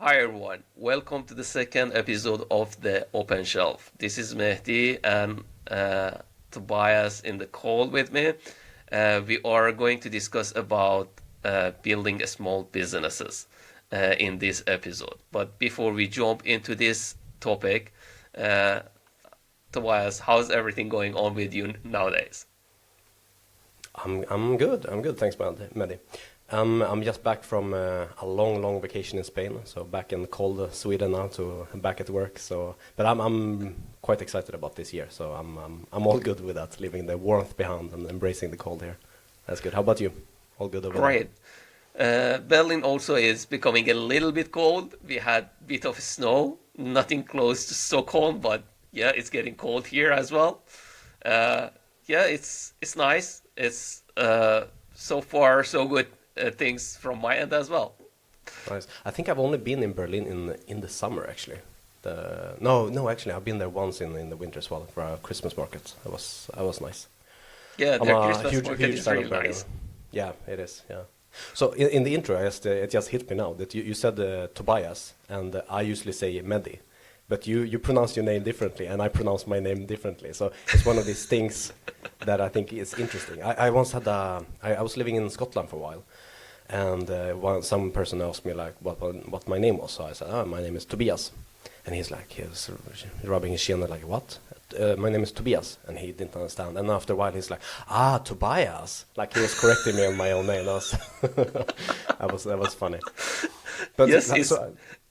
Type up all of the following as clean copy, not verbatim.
Hi everyone, welcome to the second episode of the Open Shelf. This is Mehdi and Tobias in the call with me. We are going to discuss about building small businesses in this episode. But before we jump into this topic, uh, Tobias, how's everything going on with you nowadays? I'm good. I'm good. Thanks, Mehdi. I'm just back from a long vacation in Spain. So back in cold Sweden now to back at work. But I'm quite excited about this year. So I'm all good with that, leaving the warmth behind and embracing the cold here. That's good. How about you? All good over there? Great. Berlin also is becoming a little bit cold. We had a bit of snow, nothing close to Stockholm, but yeah, it's getting cold here as well. Yeah, it's nice. It's so far so good things from my end as well. Nice. I think I've only been in Berlin in the summer actually. No, actually I've been there once in the winter as well for a Christmas market. That was nice. Yeah, I'm their a Christmas market huge is fan really of Berlin. nice. Yeah, it is. Yeah. So in the intro, it just hit me now that you said Tobias, and I usually say Mehdi, but you pronounce your name differently, and I pronounce my name differently. So it's one of these things that I think is interesting. I once had I was living in Scotland for a while, and some person asked me like what my name was. So I said, my name is Tobias, and he was rubbing his chin like, what? My name is Tobias, and he didn't understand. And after a while, he's like, Tobias, like he was correcting me on my own name. That was funny. But Yes, it's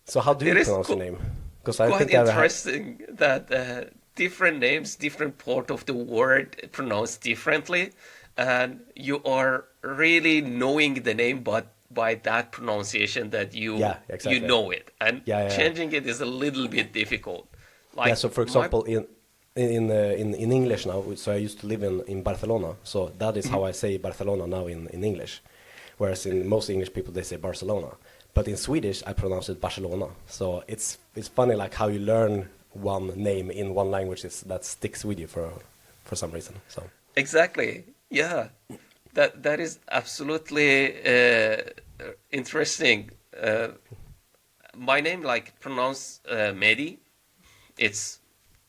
so how do it you is pronounce your name? Because I quite think I had. interesting that different names, different part of the word pronounced differently, and you are really knowing the name, but by that pronunciation that Yeah, you exactly. know it, and Yeah. changing it is a little bit difficult. Yeah, Like so for my example, in English now, so I used to live in Barcelona, so that is how I say Barcelona now in English, whereas in most English people they say Barcelona, but in Swedish I pronounce it Barcelona. So it's funny like how you learn one name in one language that sticks with you for some reason. So exactly, yeah, that is absolutely interesting. My name like pronounced Mehdi. It's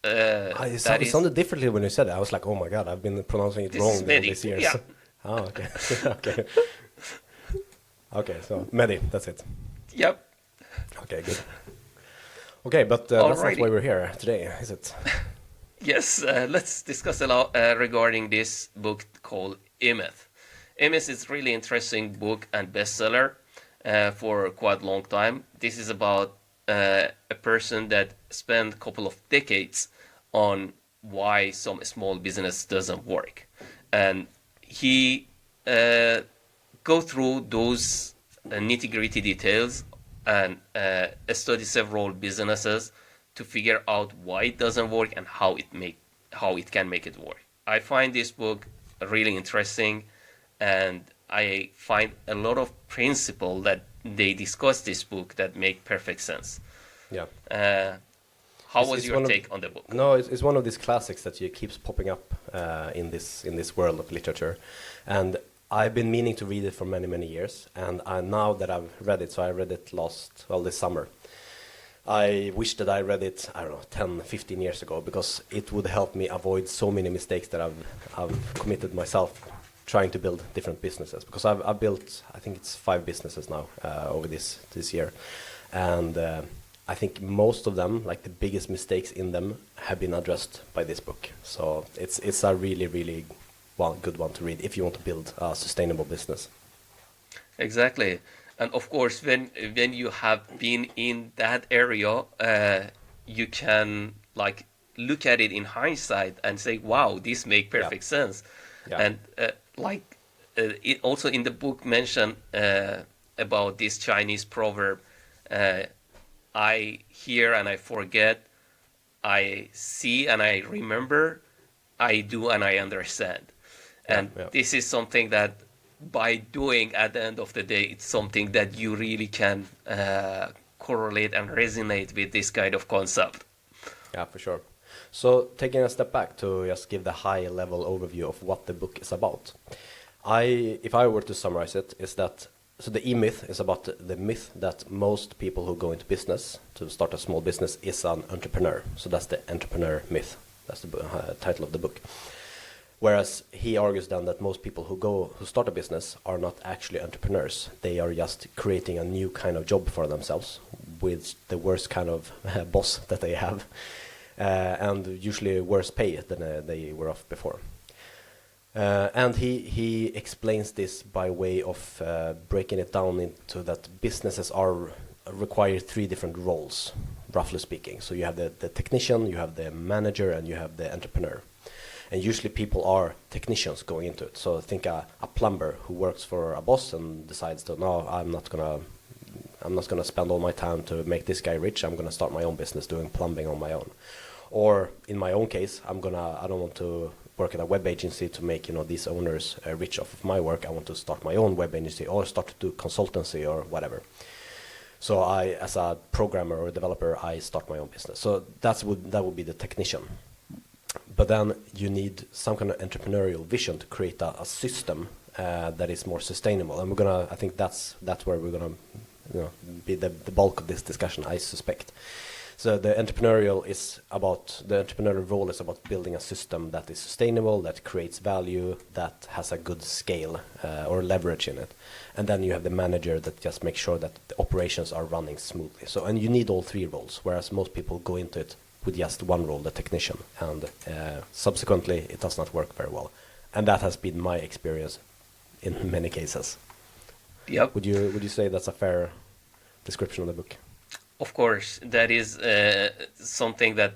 that it is sounded differently when you said it. I was like, oh my god, I've been pronouncing it this is wrong all Mehdi. these years. Yeah, Oh, okay, okay, okay. So Mehdi, that's it. yep. Okay, good. Okay, but that's not why Alrighty. we're here today, is it? Yes, let's discuss a lot regarding this book called Imeth. Imeth is really interesting book and bestseller for quite a long time. This is about a person that spent a couple of decades on why some small business doesn't work, and he go through those nitty-gritty details and study several businesses to figure out why it doesn't work and how it can make it work. I find this book really interesting, and I find a lot of principle that they discuss this book that make perfect sense. Yeah. Uh, how It's was it's your one of take on the book? no, it's one of these classics that keeps popping up in this world of literature, and I've been meaning to read it for many years, and now that I've read it, so I read it this summer. I wish that I read it, I don't know, 10, 15 years ago, because it would help me avoid so many mistakes that I've committed myself trying to build different businesses. Because I've built, I think it's 5 businesses now over this year. And I think most of them, like the biggest mistakes in them, have been addressed by this book. So it's a really good one to read if you want to build a sustainable business. Exactly. And of course, when you have been in that area, you can like look at it in hindsight and say, "Wow, this make Yeah, perfect sense." yeah, And it also in the book mentioned about this Chinese proverb, uh, "I hear and I forget, I see and I remember, I do and I understand." yeah, And yeah. this is something that by doing at the end of the day, it's something that you really can correlate and resonate with this kind of concept. Yeah, for sure. So taking a step back to just give the high level overview of what the book is about. If I were to summarize it, is that So the E-myth is about the myth that most people who go into business to start a small business is an entrepreneur. So that's the entrepreneur myth. That's the title of the book. Whereas he argues then that most people who start a business are not actually entrepreneurs. They are just creating a new kind of job for themselves with the worst kind of boss that they have, and usually worse pay than they were off before. And he explains this by way of breaking it down into that businesses require 3 different roles, roughly speaking. So you have the technician, you have the manager, and you have the entrepreneur. And usually people are technicians going into it. So think a plumber who works for a boss and decides that, no, I'm not gonna spend all my time to make this guy rich. I'm gonna start my own business doing plumbing on my own. Or in my own case, I don't want to work at a web agency to make these owners rich off of my work. I want to start my own web agency or start to do consultancy or whatever. So as a programmer or a developer, I start my own business. So that would be the technician. But then you need some kind of entrepreneurial vision to create a system that is more sustainable. And I think that's where we're gonna be the bulk of this discussion, I suspect. So the entrepreneurial role is about building a system that is sustainable, that creates value, that has a good scale or leverage in it. And then you have the manager that just makes sure that the operations are running smoothly. And you need all 3 roles, whereas most people go into it with just one role, the technician, and subsequently it does not work very well. And that has been my experience in many cases. Yep. Would you say that's a fair description of the book? Of course, that is something that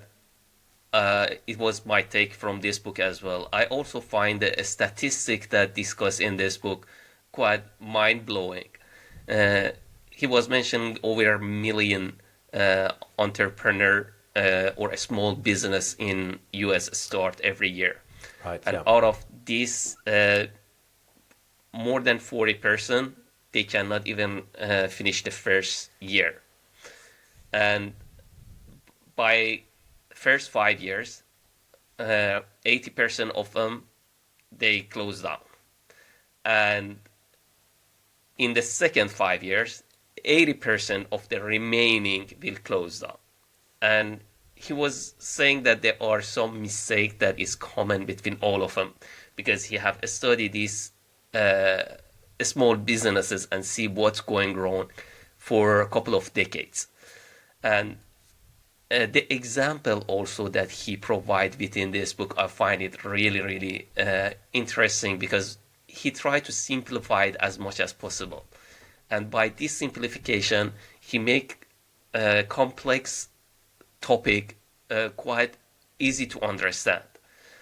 it was my take from this book as well. I also find a statistic that discussed in this book quite mind-blowing. He was mentioning over a million entrepreneur or a small business in US start every year. Right, and yeah. Out of this, more than 40%, they cannot even finish the first year. And by first 5 years, 80% of them, they close down. And in the second 5 years, 80% of the remaining will close down. And he was saying that there are some mistakes that is common between all of them, because he have studied these small businesses and see what's going wrong for a couple of decades. And the example also that he provides within this book, I find it really, really interesting, because he tried to simplify it as much as possible. And by this simplification, he make complex topic quite easy to understand.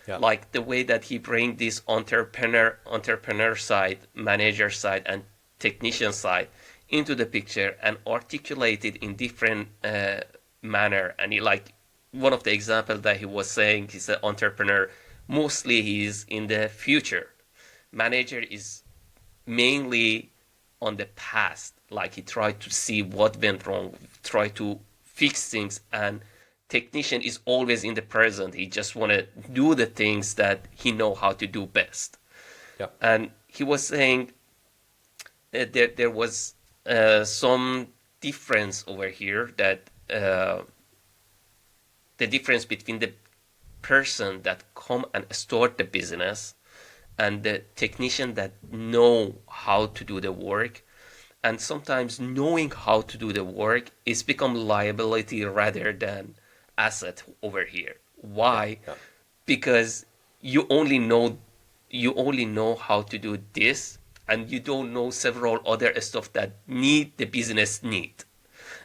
Yeah. Like the way that he bring this entrepreneur side, manager side, and technician side into the picture and articulate it in different manner. And one of the examples that he was saying, he's an entrepreneur, mostly he's in the future. Manager is mainly on the past, like he tried to see what went wrong, try to fix things, and technician is always in the present. He just want to do the things that he know how to do best. Yeah. And he was saying there was some difference over here, that the difference between the person that come and start the business and the technician that know how to do the work. And sometimes knowing how to do the work is become liability rather than asset over here. Why? Yeah. Because you only know how to do this, and you don't know several other stuff that the business need.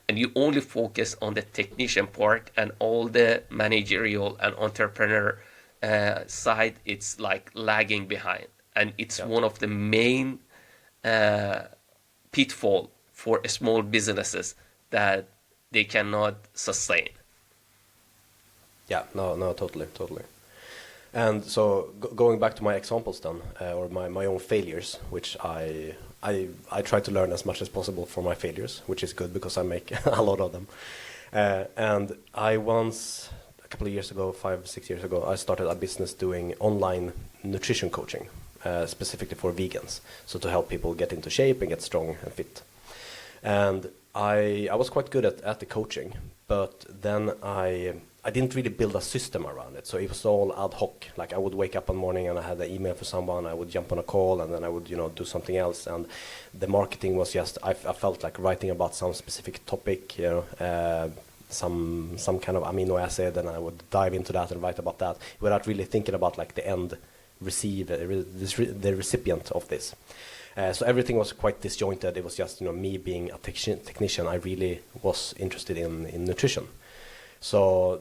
And you only focus on the technician part, and all the managerial and entrepreneur side, it's like lagging behind. And it's one of the main pitfall for small businesses that they cannot sustain. Yeah, no, totally. And so going back to my examples then, or my own failures, which I try to learn as much as possible from my failures, which is good because I make a lot of them. And I once, a couple of years ago, 5-6 years ago, I started a business doing online nutrition coaching. specifically for vegans, so to help people get into shape and get strong and fit. And I was quite good at the coaching, but then I didn't really build a system around it. So it was all ad hoc. Like I would wake up one morning and I had an email for someone, I would jump on a call, and then I would, do something else. And the marketing was just, I felt like writing about some specific topic, some kind of amino acid, and I would dive into that and write about that without really thinking about like the end the recipient of this. So everything was quite disjointed. It was just, me being a technician. I really was interested in nutrition. So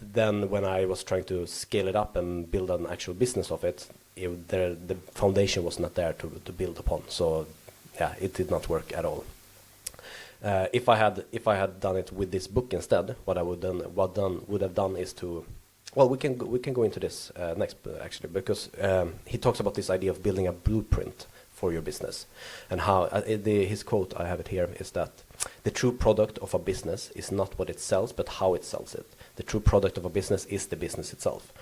then when I was trying to scale it up and build an actual business of it, the foundation was not there to build upon. So yeah, it did not work at all. If I had done it with this book instead, what I would have done is to, well, we can go into this next actually, because he talks about this idea of building a blueprint for your business, and how his quote, I have it here, is that the true product of a business is not what it sells, but how it sells it. The true product of a business is the business itself.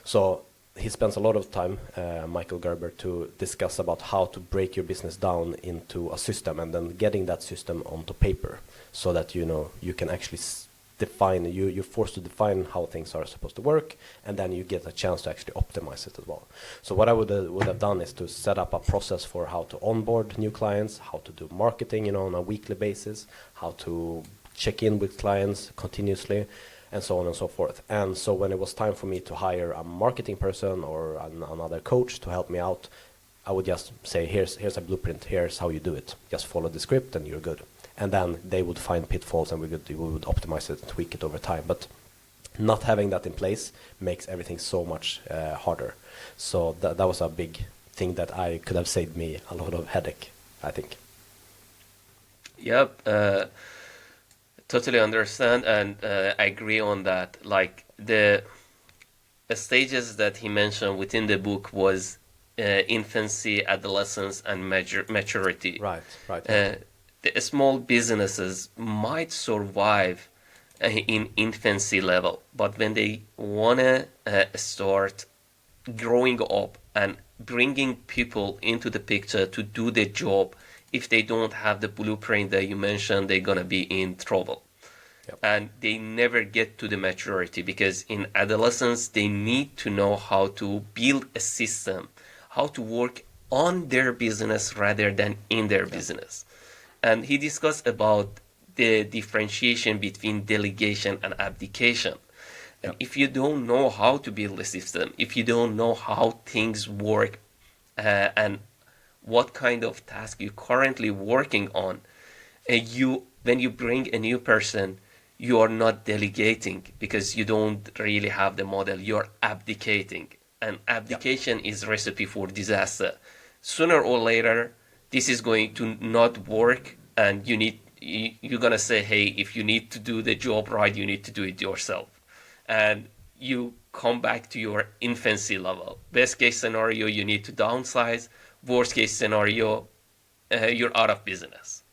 So he spends a lot of time, Michael Gerber, to discuss about how to break your business down into a system, and then getting that system onto paper, so that you can actually define, you're forced to define how things are supposed to work, and then you get a chance to actually optimize it as well. So what I would have done is to set up a process for how to onboard new clients, how to do marketing on a weekly basis, how to check in with clients continuously, and so on and so forth. And so when it was time for me to hire a marketing person or another coach to help me out, I would just say, here's a blueprint, here's how you do it. Just follow the script and you're good. And then they would find pitfalls, and we would optimize it and tweak it over time. But not having that in place makes everything so much harder. So that was a big thing that I could have saved me a lot of headache, I think. Yep, totally understand, and I agree on that. Like the stages that he mentioned within the book was infancy, adolescence, and maturity. Right. The small businesses might survive in infancy level, but when they want to start growing up and bringing people into the picture to do the job, if they don't have the blueprint that you mentioned, they're going to be in trouble. Yep. And they never get to the maturity, because in adolescence, they need to know how to build a system, how to work on their business rather than in their business. And he discussed about the differentiation between delegation and abdication. And if you don't know how to build a system, if you don't know how things work and what kind of task you're currently working on, when you bring a new person, you are not delegating because you don't really have the model. You're abdicating. And abdication is a recipe for disaster. Sooner or later, this is going to not work, and you're going to say, hey, if you need to do the job right, you need to do it yourself. And you come back to your infancy level. Best case scenario, you need to downsize. Worst case scenario, you're out of business.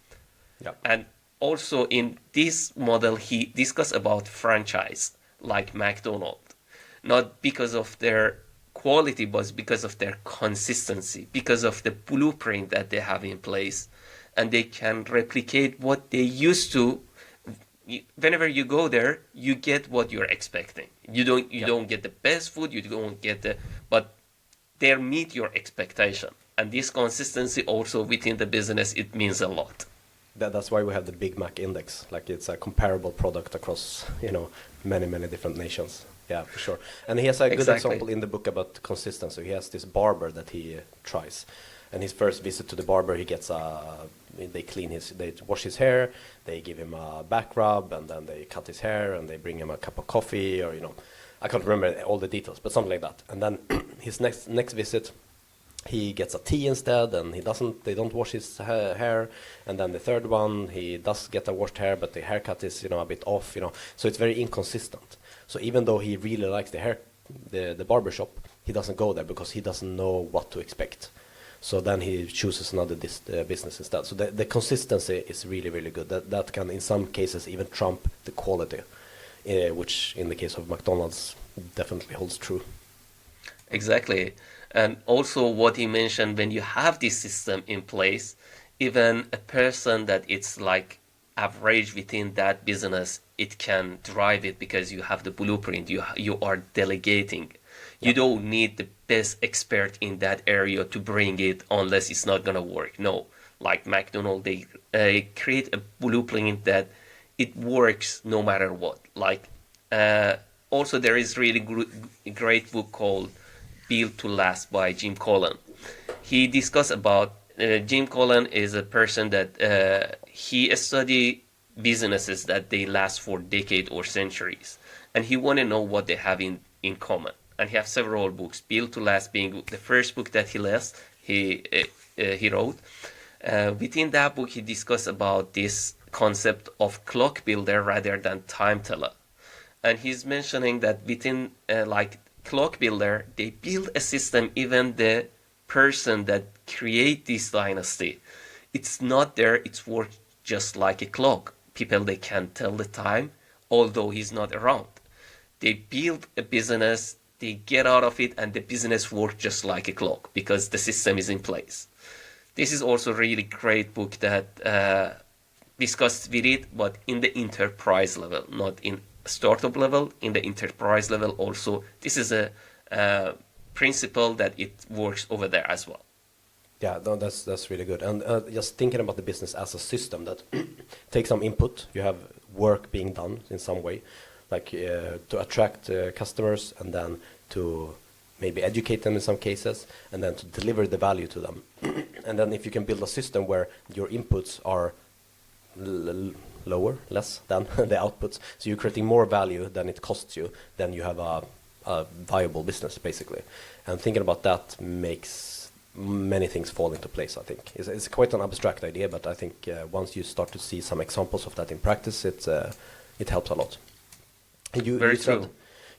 Yep. And also in this model, he discussed about franchise, like McDonald's, not because of their quality, but because of their consistency, because of the blueprint that they have in place, and they can replicate what they used to. Whenever you go there, you get what you're expecting. You don't get the best food, you don't get but they meet your expectation. And this consistency also within the business, it means a lot. That's why we have the Big Mac index. Like, it's a comparable product across, many different nations. Yeah, for sure. And he has a good example in the book about consistency. He has this barber that he tries. And his first visit to the barber, he gets they wash his hair, they give him a back rub, and then they cut his hair, and they bring him a cup of coffee, or, I can't remember all the details, but something like that. And then his next visit, he gets a tea instead, and they don't wash his hair. And then the third one, he does get a washed hair, but the haircut is, a bit off, So it's very inconsistent. So even though he really likes the barber shop, he doesn't go there because he doesn't know what to expect. So then he chooses another business instead. So the consistency is really, really good. That can, in some cases, even trump the quality, which in the case of McDonald's definitely holds true. Exactly. And also what he mentioned, when you have this system in place, even a person that it's like average within that business, it can drive it because you have the blueprint, you are delegating. You Yeah. don't need the best expert in that area to bring it unless it's not gonna work. No, like McDonald's, they create a blueprint that it works no matter what. Like uh, also there is really great book called Built to Last by Jim Collin. He discussed about Jim Collin is a person that he study businesses that they last for decades or centuries, and he want to know what they have in common. And he has several books. Built to Last being the first book that he wrote. Within that book, he discussed about this concept of clock builder rather than time teller, and he's mentioning that within like clock builder they build a system, even the person that create this dynasty, it's not there, it's work just like a clock. People, they can tell the time although he's not around. They build a business, they get out of it, and the business works just like a clock because the system is in place. This is also a really great book that discussed with it, but in the enterprise level, not in startup level, in the enterprise level also. This is a principle that it works over there as well. Yeah, no, that's really good. And just thinking about the business as a system that takes some input, you have work being done in some way, like to attract customers and then to maybe educate them in some cases, and then to deliver the value to them. And then if you can build a system where your inputs are lower, less than the outputs, so you're creating more value than it costs you, then you have a viable business, basically. And thinking about that makes many things fall into place, I think. It's quite an abstract idea, but I think once you start to see some examples of that in practice, it helps a lot. And Very true. said,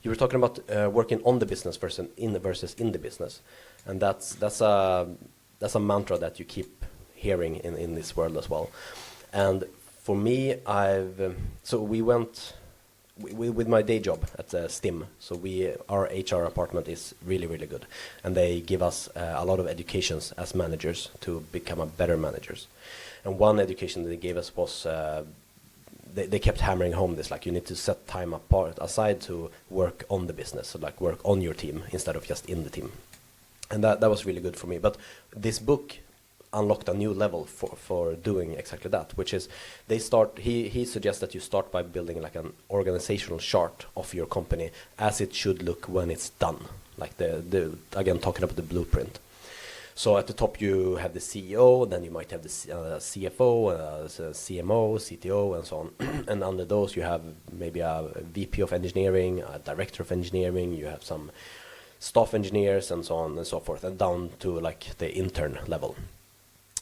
you were talking about working on the business versus in the business, and that's a mantra that you keep hearing in this world as well. And for me, so we went with my day job at STIM. So our HR department is really, really good, and they give us a lot of educations as managers to become a better managers. And one education that they gave us was they kept hammering home this, like, you need to set time aside to work on the business, so like work on your team instead of just in the team. And that was really good for me. But this book unlocked a new level for doing exactly that, which is he suggests that you start by building like an organizational chart of your company as it should look when it's done, like the again talking about the blueprint. So at the top you have the CEO, then you might have the CFO, CMO, CTO, and so on. And under those you have maybe a VP of engineering, a director of engineering, you have some staff engineers, and so on and so forth, and down to like the intern level.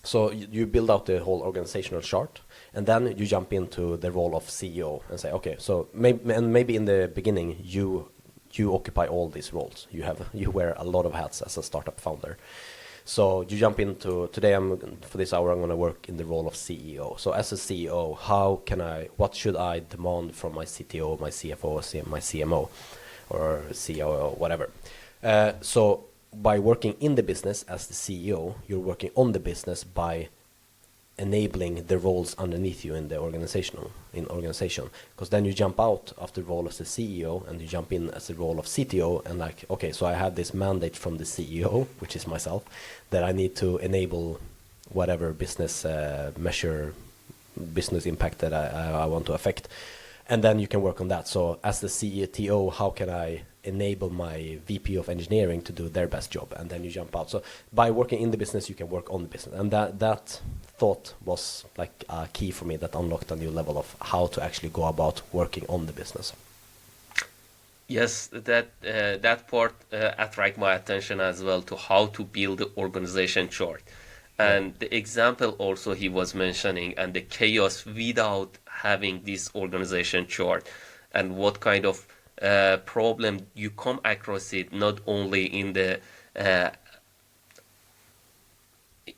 So you build out the whole organizational chart, and then you jump into the role of CEO and say, okay, so maybe in the beginning you occupy all these roles. You wear a lot of hats as a startup founder. So you jump into, today for this hour I'm going to work in the role of CEO. So as a CEO, what should I demand from my CTO, my CFO, my CMO, or CEO, or whatever. So by working in the business as the CEO, you're working on the business by enabling the roles underneath you in the organization. Because then you jump out of the role as the CEO and you jump in as the role of CTO, and like, okay, so I have this mandate from the CEO, which is myself, that I need to enable whatever business business impact that I want to affect. And then you can work on that. So as the CTO, how can I enable my VP of engineering to do their best job? And then you jump out. So by working in the business, you can work on the business. And that thought was like a key for me that unlocked a new level of how to actually go about working on the business. Yes, that part attract my attention as well, to how to build the organization chart. And the example also he was mentioning, and the chaos without having this organization chart, and what kind of problem you come across it, not only in the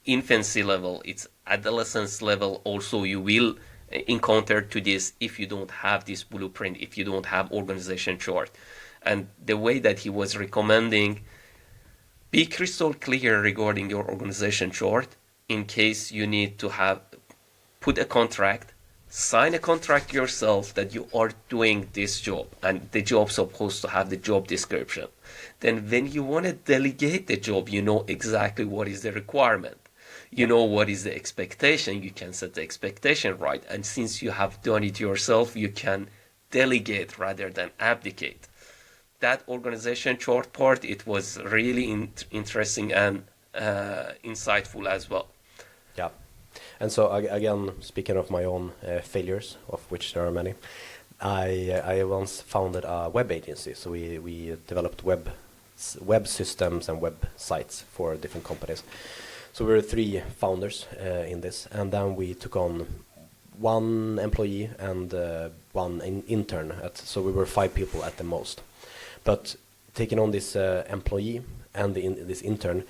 infancy level, it's adolescence level also. You will encounter to this if you don't have this blueprint, if you don't have organization chart. And the way that he was recommending, Be crystal clear regarding your organization chart in case you need to have put a contract, sign a contract yourself that you are doing this job and the job supposed to have the job description. Then when you want to delegate the job, you know exactly what is the requirement. You know what is the expectation. You can set the expectation right. And since you have done it yourself, you can delegate rather than abdicate. That organization chart part, it was really interesting and insightful as well. Yeah. And so again, speaking of my own failures, of which there are many, I once founded a web agency. So we developed web systems and websites for different companies. So we were 3 founders in this, and then we took on 1 employee and 1 intern. So we were 5 people at the most. But taking on this employee and this intern,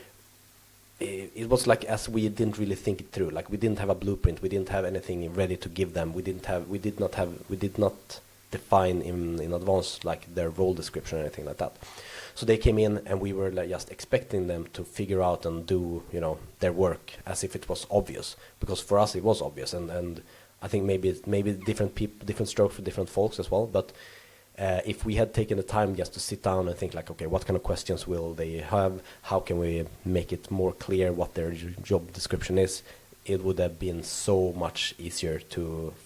it was like as we didn't really think it through. Like we didn't have a blueprint, we didn't have anything ready to give them. We did not define in advance like their role description or anything like that. So they came in and we were like just expecting them to figure out and do, you know, their work as if it was obvious, because for us it was obvious, and I think maybe different strokes for different folks as well. But if we had taken the time just to sit down and think like, okay, what kind of questions will they have? How can we make it more clear what their job description is? It would have been so much easier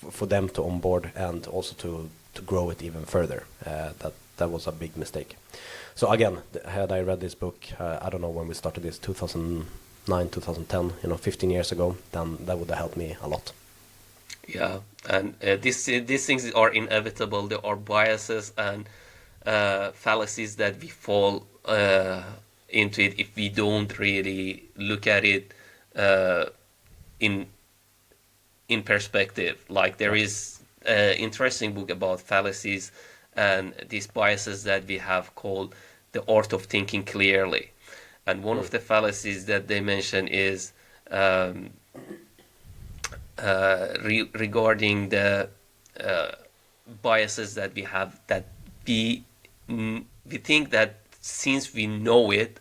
for them to onboard and also to grow it even further. That was a big mistake. So again, had I read this book, I don't know when we started this, 2009, 2010, 15 years ago, then that would have helped me a lot. Yeah, and these things are inevitable. There are biases and fallacies that we fall into it if we don't really look at it in perspective. Like there is an interesting book about fallacies and these biases that we have called The Art of Thinking Clearly. And one of the fallacies that they mention is regarding the biases that we have, that we think that since we know it,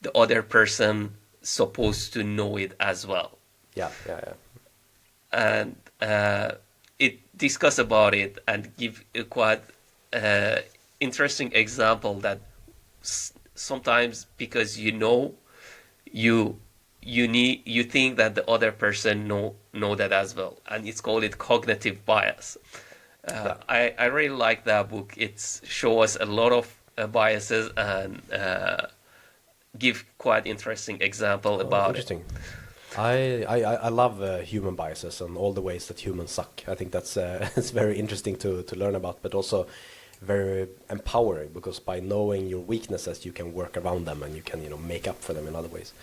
the other person supposed to know it as well. Yeah. And it discuss about it and give a quite interesting example that sometimes because you think that the other person know that as well, and it's called cognitive bias. I really like that book. It shows us a lot of biases and give quite interesting example about interesting. I love human biases and all the ways that humans suck. I think that's it's very interesting to learn about, but also very empowering, because by knowing your weaknesses you can work around them and you can make up for them in other ways.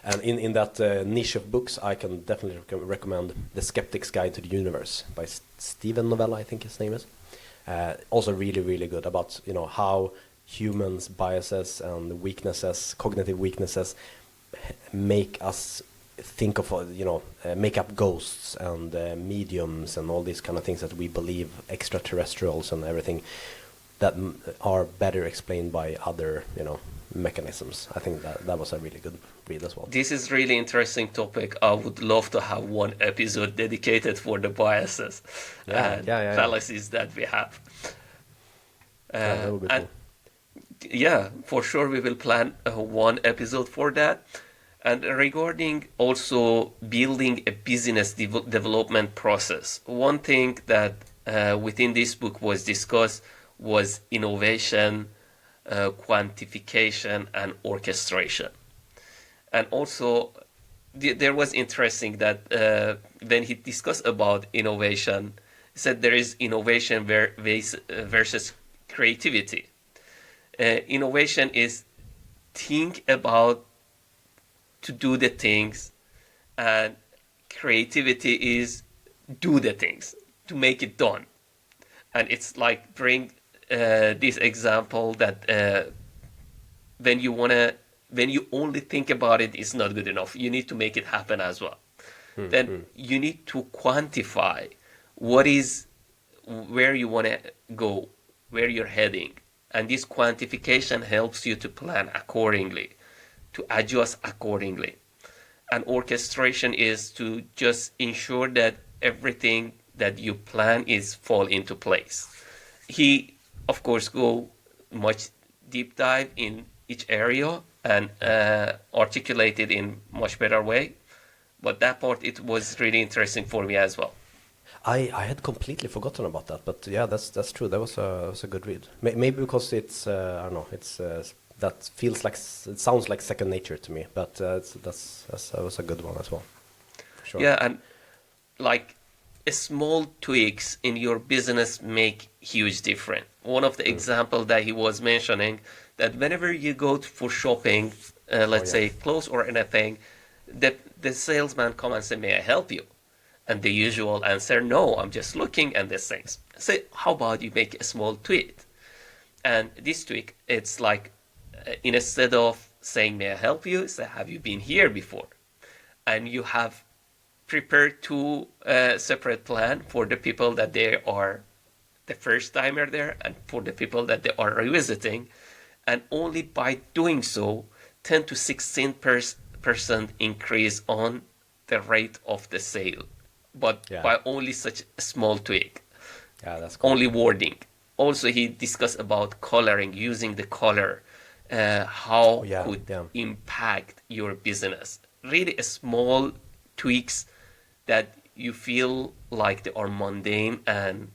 And in that niche of books, I can definitely recommend The Skeptics Guide to the Universe by Stephen Novella, I think his name is. Also really, really good about how humans' biases and weaknesses, cognitive weaknesses, make us think of make up ghosts and mediums and all these kind of things that we believe, extraterrestrials and everything, that are better explained by other mechanisms. I think that was a really good read as well. This is really interesting topic. I would love to have one episode dedicated for the biases and fallacies that we have. That would be cool. Yeah, for sure we will plan one episode for that. And regarding also building a business development process, one thing that within this book was discussed was innovation, quantification, and orchestration. And also, there was interesting that when he discussed about innovation, he said there is innovation versus creativity. Innovation is think about to do the things, and creativity is do the things to make it done. And it's like bring this example that when you only think about it, it's not good enough. You need to make it happen as well. Then you need to quantify where you want to go, where you're heading, and this quantification helps you to plan accordingly to adjust accordingly. And orchestration is to just ensure that everything that you plan is fall into place. He, of course, go much deep dive in each area and articulate it in much better way. But that part, it was really interesting for me as well. I had completely forgotten about that, but yeah, that's true. That was a good read. Maybe because it's I don't know, it's that feels like it sounds like second nature to me, but that was a good one as well, for sure. Yeah, and like small tweaks in your business make huge difference. One of the example that he was mentioning, that whenever you go for shopping, let's say clothes or anything, the salesman come and say, "May I help you?" And the usual answer, "No, I'm just looking at these things." Say, how about you make a small tweak? And this tweak, it's like instead of saying, "May I help you?" say, "Have you been here before?" And you have prepared two separate plan for the people that they are the first timer there and for the people that they are revisiting. And only by doing so, 10 to 16% increase on the rate of the sale. But by only such a small tweak. Yeah, that's cool. Only wording. Also, he discussed about coloring, using the color, how could impact your business. Really a small tweaks that you feel like they are mundane and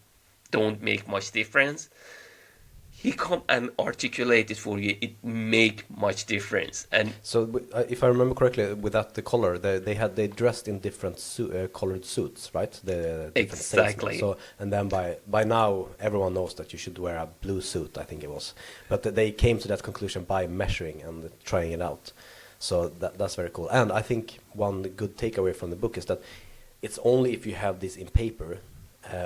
don't make much difference. He come and articulate it for you. It make much difference. And so, if I remember correctly, with that the color, they dressed in different colored suits, right? The exactly. So, and then by now everyone knows that you should wear a blue suit, I think it was. But they came to that conclusion by measuring and trying it out. So that's very cool. And I think one good takeaway from the book is that it's only if you have this in paper,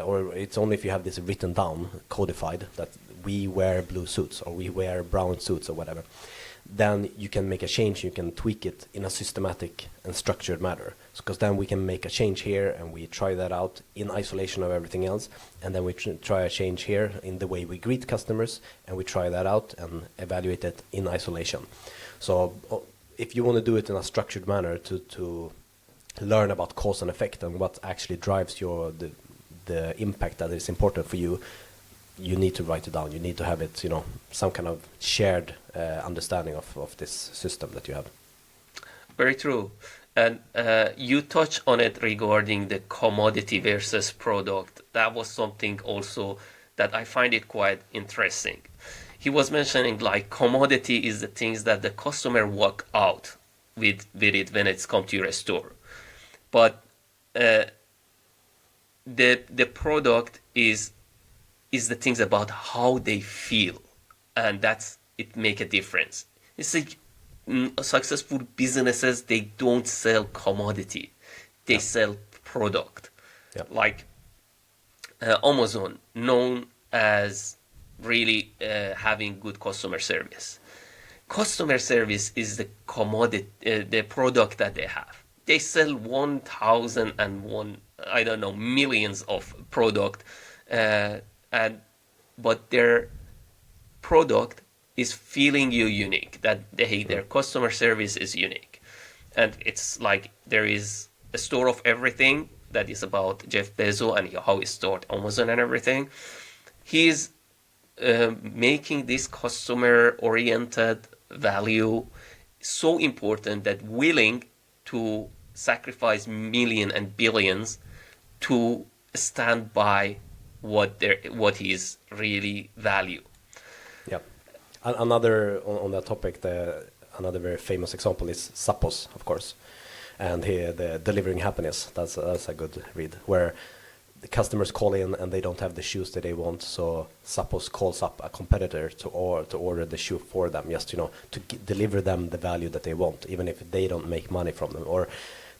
or it's only if you have this written down, codified, that we wear blue suits or we wear brown suits or whatever, then you can make a change, you can tweak it in a systematic and structured manner. Because then we can make a change here and we try that out in isolation of everything else, and then we try a change here in the way we greet customers, and we try that out and evaluate it in isolation. So if you want to do it in a structured manner to learn about cause and effect and what actually drives the impact that is important for you, you need to write it down. You need to have it, some kind of shared understanding of this system that you have. Very true. And you touch on it regarding the commodity versus product. That was something also that I find it quite interesting. He was mentioning like commodity is the things that the customer walk out with it when it's come to your store. But the product is the things about how they feel, and it make a difference. You see, successful businesses, they don't sell commodity, they sell product. Like Amazon, known as really having good customer service. Customer service is the commodity, the product that they have. They sell 1,001, I don't know, millions of product, but their product is feeling you unique, that their customer service is unique. And it's like there is a store of everything that is about Jeff Bezos and how he started Amazon and everything. He's making this customer-oriented value so important that willing to sacrifice millions and billions to stand by what is really value. Yeah. Another on that topic, another very famous example is Zappos, of course, and here the delivering happiness. That's a good read, where the customers call in and they don't have the shoes that they want, so Zappos calls up a competitor to order the shoe for them, just to deliver them the value that they want, even if they don't make money from them, or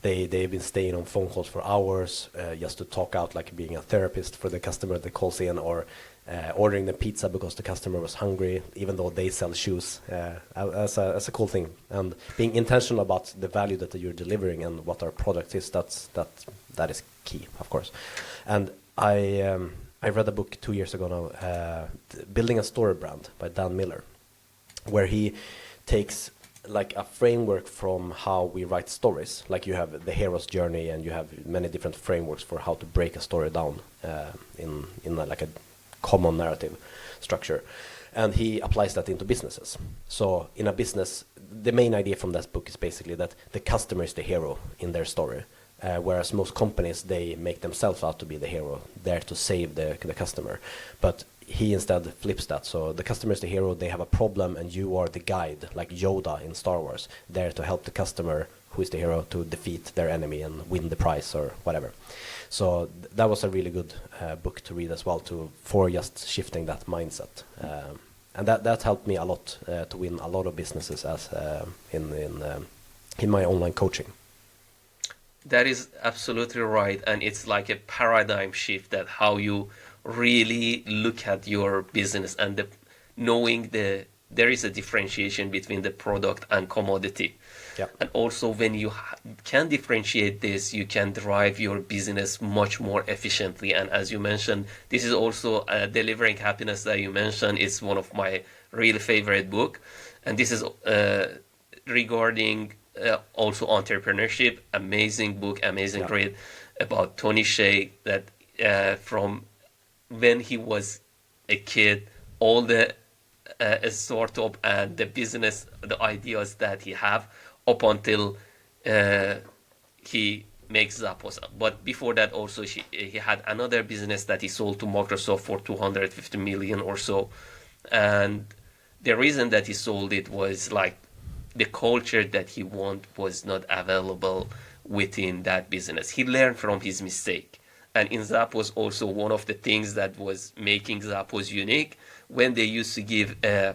they've been staying on phone calls for hours just to talk out, like being a therapist for the customer that calls in, or ordering the pizza because the customer was hungry, even though they sell shoes. As a cool thing, and being intentional about the value that you're delivering and what our product is. That is key, of course. And I read a book 2 years ago now, Building a Story Brand by Dan Miller, where he takes like a framework from how we write stories. Like you have the hero's journey, and you have many different frameworks for how to break a story down in like a common narrative structure. And he applies that into businesses. So in a business, the main idea from that book is basically that the customer is the hero in their story. Whereas most companies, they make themselves out to be the hero, there to save the customer. But he instead flips that. So the customer is the hero, they have a problem, and you are the guide, like Yoda in Star Wars, there to help the customer, who is the hero, to defeat their enemy and win the prize or whatever. So that was a really good book to read as well, for just shifting that mindset. And that helped me a lot to win a lot of businesses as in my online coaching. That is absolutely right, and it's like a paradigm shift that how you really look at your business, and knowing there is a differentiation between the product and commodity. Yeah. And also when you can differentiate this, you can drive your business much more efficiently. And as you mentioned, this is also Delivering Happiness that you mentioned. It's one of my really favorite book, and this is regarding also entrepreneurship. Amazing book, amazing read about Tony Hsieh, that from when he was a kid, all the startup and the business, the ideas that he have, up until he makes Zappos. But before that also he had another business that he sold to Microsoft for 250 million or so. And the reason that he sold it was like the culture that he wanted was not available within that business. He learned from his mistake. And in Zappos also, one of the things that was making Zappos unique, when they used to give a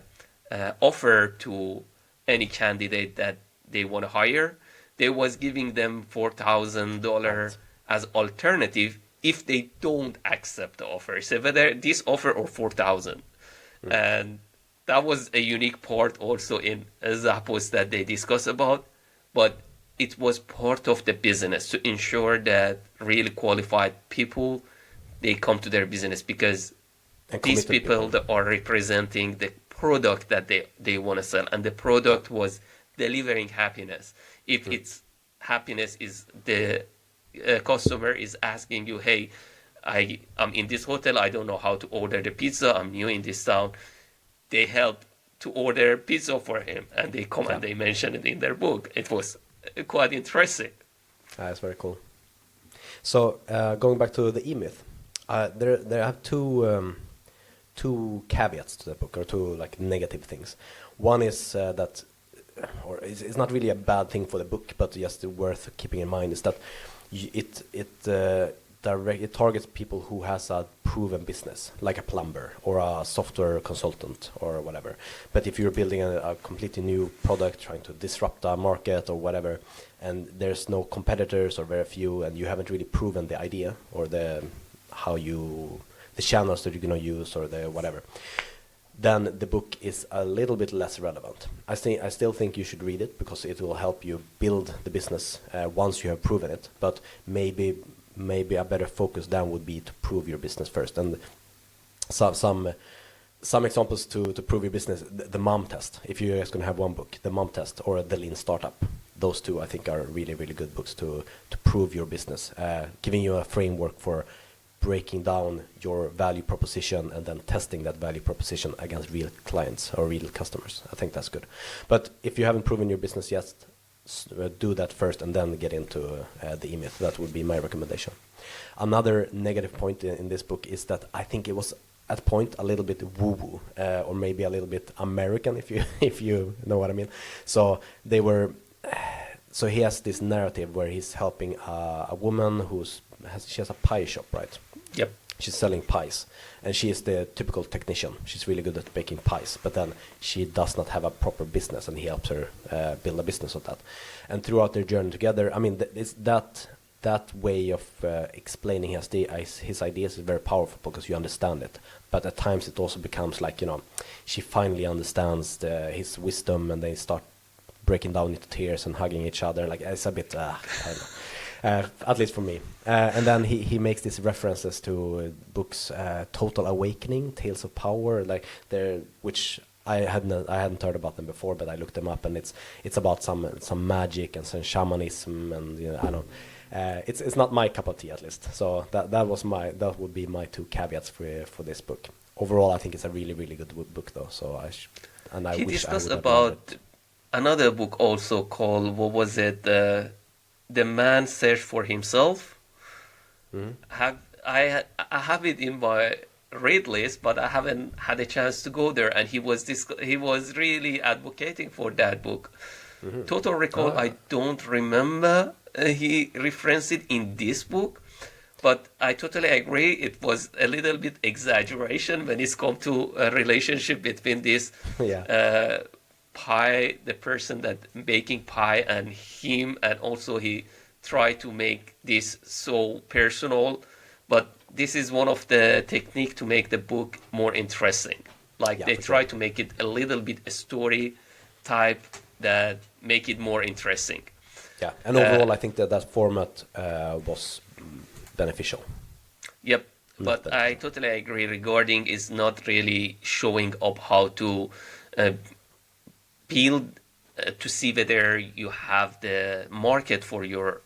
offer to any candidate that they want to hire, they was giving them $4,000 as alternative if they don't accept the offer. So whether this offer or 4,000. And that was a unique part also in Zappos that they discuss about, but it was part of the business to ensure that really qualified people, they come to their business, because these people that are representing the product that they want to sell, and the product was delivering happiness. If it's happiness is the customer is asking you, hey, I'm in this hotel, I don't know how to order the pizza, I'm new in this town. They help to order pizza for him, and they come and they mention it in their book. It was quite interesting. That's very cool. So going back to the E-Myth, there have two caveats to the book, or two like negative things. One is that, or it's not really a bad thing for the book, but just worth keeping in mind, is that it targets people who has a proven business, like a plumber or a software consultant or whatever. But if you're building a completely new product, trying to disrupt a market or whatever, and there's no competitors or very few, and you haven't really proven the idea or the channels that you're going to use or the whatever, then the book is a little bit less relevant. I still think you should read it, because it will help you build the business once you have proven it. But maybe a better focus then would be to prove your business first. And some examples to prove your business: the mom test. If you're just going to have one book, the mom test or the lean startup. Those two I think are really, really good books to prove your business, giving you a framework for breaking down your value proposition and then testing that value proposition against real clients or real customers. I think that's good. But if you haven't proven your business yet, do that first and then get into the E-Myth. That would be my recommendation. Another negative point in this book is that I think it was at point a little bit woo-woo, or maybe a little bit American, if you know what I mean. So he has this narrative where he's helping a woman she has a pie shop, right? Yep. She's selling pies, and she is the typical technician. She's really good at baking pies, but then she does not have a proper business, and he helps her build a business of that. And throughout their journey together, I mean, that way of explaining his ideas is very powerful, because you understand it. But at times it also becomes like, she finally understands his wisdom, and they start breaking down into tears and hugging each other. Like, it's a bit, I don't know. At least for me. And then he makes these references to books, Total Awakening, Tales of Power, which I hadn't heard about them before, but I looked them up, and it's about some magic and some shamanism, and you know, I don't. It's not my cup of tea, at least. So that would be my two caveats for this book. Overall, I think it's a really, really good book, though. So I He wish I discussed would have read about it. another book also called, what was it? The Man Search for Himself. Mhm. I have it in my read list, but I haven't had a chance to go there. And he was really advocating for that book. Mhm. Total Recall, Ah, I don't remember he referenced it in this book, but I totally agree. It was a little bit exaggeration when it's come to a relationship between this yeah, uh, pie, the person that baking pie, and him, and also he tried to make this so personal. But this is one of the technique to make the book more interesting. Like yeah, they for sure. try to make it a little bit a story type that make it more interesting. Yeah, and Uh, overall, I think that format was beneficial. Yep, Not but I beneficial. totally agree regarding is not really showing up how to uh, build to see whether you have the market for your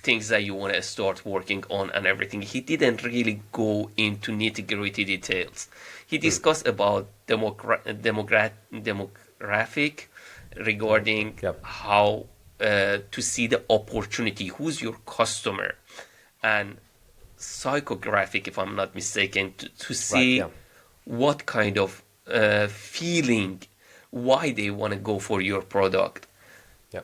things that you want to start working on and everything. He didn't really go into nitty-gritty details. He Mm. discussed about demographic Demographic. regarding Yeah, how to see the opportunity, who's your customer, and psychographic, if I'm not mistaken, to right. Yeah, see what kind of feeling, why they want to go for your product. yeah.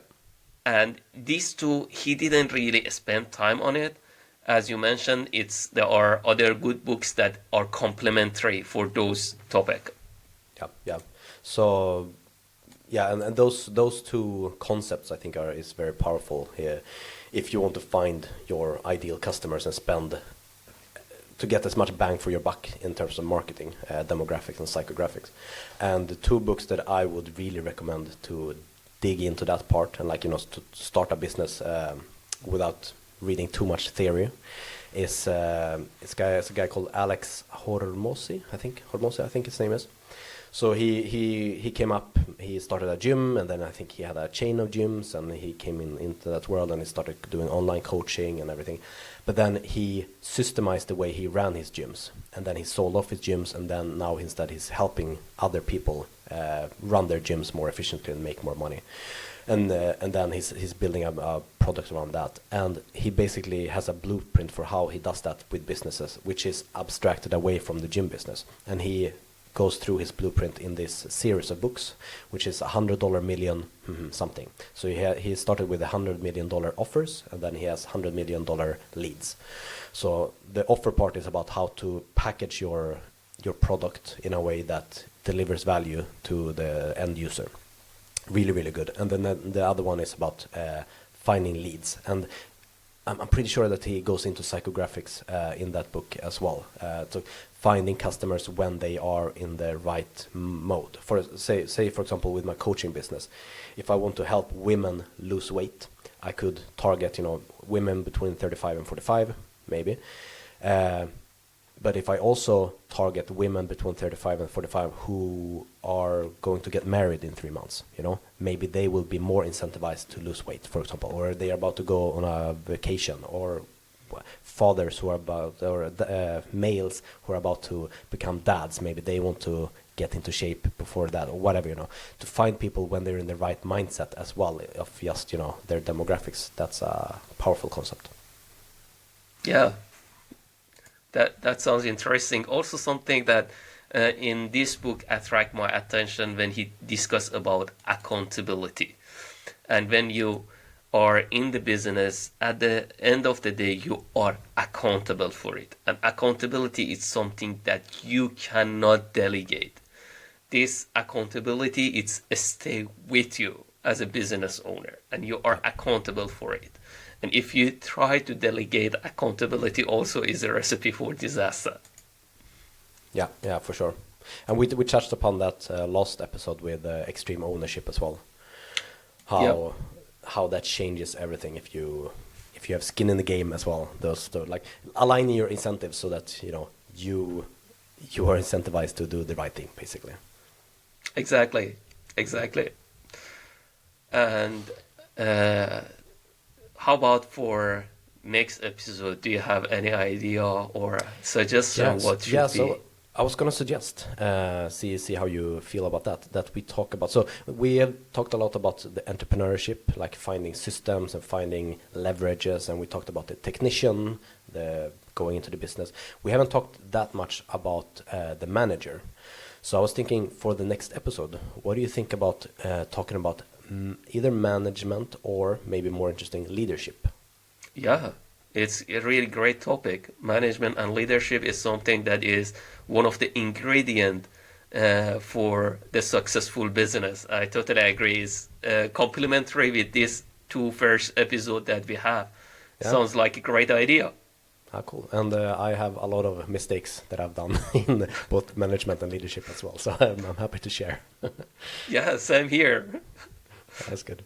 And these two, he didn't really spend time on it. As you mentioned, there are other good books that are complementary for those topic. Yeah, yeah. So yeah, and those two concepts I think is very powerful here. If you want to find your ideal customers and spend to get as much bang for your buck in terms of marketing, demographics and psychographics, and the two books that I would really recommend to dig into that part and to start a business without reading too much theory is it's a guy called Alex Hormozi, I think his name is. So he came up. He started a gym, and then I think he had a chain of gyms, and he came into that world, and he started doing online coaching and everything. But then he systemized the way he ran his gyms, and then he sold off his gyms, and then now instead he's helping other people run their gyms more efficiently and make more money. And then he's building a product around that, and he basically has a blueprint for how he does that with businesses, which is abstracted away from the gym business, and he goes through his blueprint in this series of books, which is $100 million something. So he started with $100 million offers, and then he has $100 million leads. So the offer part is about how to package your product in a way that delivers value to the end user. Really, really good. And then the other one is about finding leads. And I'm pretty sure that he goes into psychographics in that book as well. So finding customers when they are in the right mode. For say for example, with my coaching business, if I want to help women lose weight, I could target women between 35 and 45 maybe. But if I also target women between 35 and 45 who are going to get married in 3 months, maybe they will be more incentivized to lose weight, for example, or they are about to go on a vacation, or fathers who are males who are about to become dads, maybe they want to get into shape before that, or whatever, to find people when they're in the right mindset as well of just, their demographics. That's a powerful concept. Yeah, that sounds interesting. Also, something that in this book attract my attention when he discussed about accountability, and when you are in the business, at the end of the day, you are accountable for it, and accountability is something that you cannot delegate. This accountability, it's stay with you as a business owner, and you are Yeah, accountable for it. And if you try to delegate, accountability also is a recipe for disaster. yeah, yeah, for sure. And we touched upon that last episode with extreme ownership as well. Yep. How that changes everything if you have skin in the game as well. Those like aligning your incentives so that you you are incentivized to do the right thing, basically. Exactly, exactly. And how about for next episode? Do you have any idea or suggestion what should be? So I was gonna suggest, see how you feel about that we talk about. So we have talked a lot about the entrepreneurship, like finding systems and finding leverages, and we talked about the technician, the going into the business. We haven't talked that much about the manager. So I was thinking for the next episode, what do you think about talking about either management or maybe more interesting leadership? Yeah, it's a really great topic. Management and leadership is something that is one of the ingredient for the successful business. I totally agree. It's complementary with this two first episode that we have. Yeah. Sounds like a great idea. Ah, cool. And I have a lot of mistakes that I've done in both management and leadership as well. So I'm happy to share. Yeah, same here. That's good.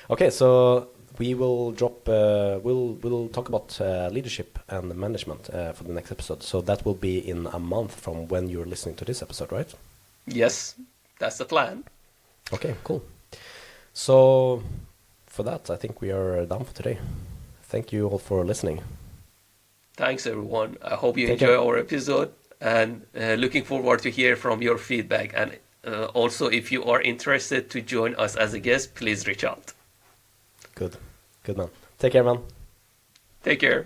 Okay, so we will drop. We'll talk about leadership and management for the next episode. So that will be in a month from when you're listening to this episode, right? Yes, that's the plan. Okay, cool. So for that, I think we are done for today. Thank you all for listening. Thanks, everyone. I hope you Take enjoy care. our episode and looking forward to hear from your feedback. And also, if you are interested to join us as a guest, please reach out. Good man. Take care, man. Take care.